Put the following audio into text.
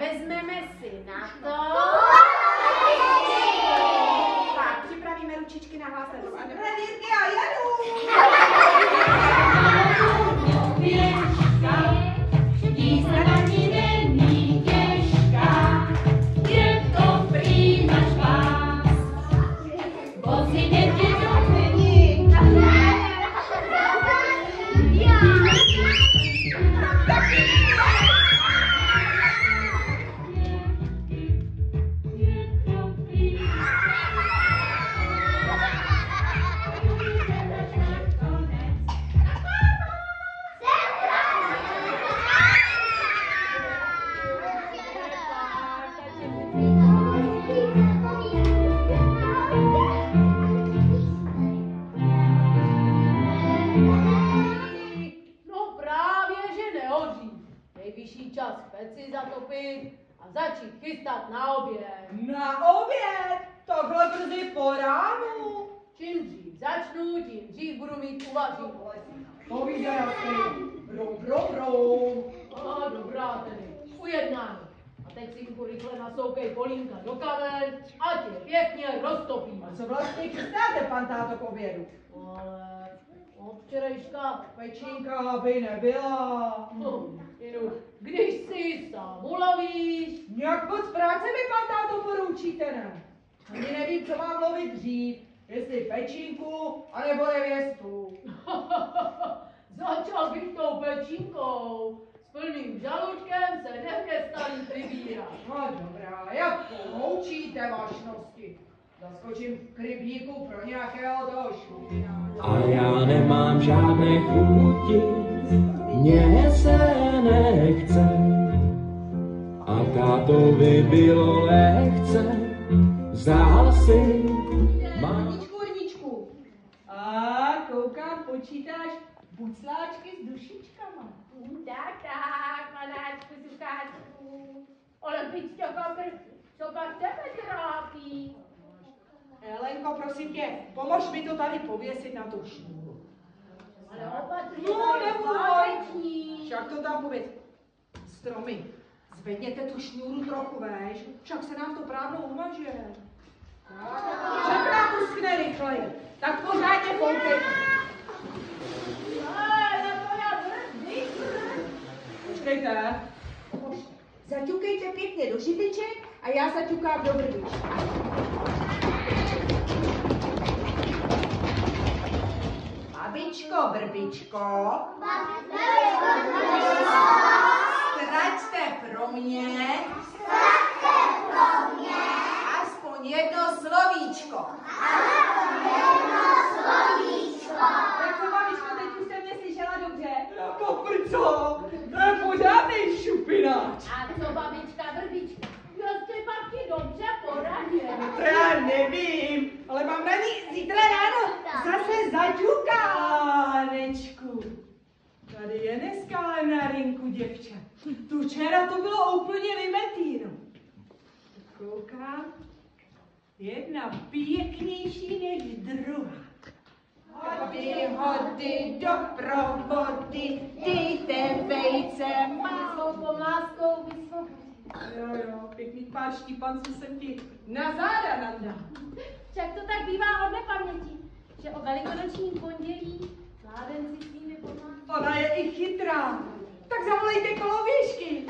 vezmeme si na to. Tak, připravíme ručičky na hlas. Revírky a jedu! Jízda na ní není těžká, je to prý náš vás. Vozy nedělou není. Nejvyšší čas peci zatopit a začít chystat na oběd. Na oběd? Takhle brzy po ránu? Čím dřív začnu, tím dřív budu mít uvařit. Povídej asi. Brum. Dobrá tedy, ujednáno. A teď synku rychle nasoukej polínka do kamen, ať je pěkně roztopíme. A co vlastně chystáte, pan táto, k obědu? Ale od včerejška Pečínka by nebyla. Jiru, když si sám ulovíš. Nějak moc práce mi, pan táto, poroučíte, ne? Ani nevím, co mám lovit dřív. Jestli pečínku, anebo nevěstu. Začal bych tou pečínkou. S plným žaludkem se nevěsta jí přibírá. No dobrá, jak poroučíte, vašnosti. Zaskočím v rybníku pro nějakého toho šlupina. A já nemám žádné chuti, mně se nechce. A tátovi bylo lehce, vzal si Horničku. A koukám, počítáš bucláčky s dušičkama. Tak, panáčku, sucháčku. Ale pička, co pak tebe trápí? Helenko, prosím tě, pomož mi to tady pověsit na tu šňůru. Ale opatrně, No, neboj. neboj. Však to tam pověs. Stromy, zvedněte tu šňůru trochu vejš, však se nám to právno umaže. Však nám uschne rychleji. Tak pořádně koukejte. Počkejte. Zaťukejte pěkně do žibiček a já zaťukám do vrbičky. Babičko, vrbičko. Ztraťte pro mě. Aspoň jedno slovíčko. Tak co, babičko, teď už jste mě slyšela dobře? Jako prco, to je pořádnej šupináč. A co babička vrbička? Prostě pak ti dobře poradil. To já nevím, ale mám na ní zítra ráno zase zaťukánečku. Tady je dneska ale na rinku, děvče. Tu včera to bylo úplně vymetýno. Koukám, jedna pěknější než druhá. Hody do provody, dejte vejce, Máskou pomláskou vysvobodit. Jo, pěkný pár štípanců jsem ti na záda nandal. Však to tak bývá od nepaměti, že o velikonočním pondělí mládenci svými pomláskou. Ona je i chytrá. Tak zavolejte koloběžky.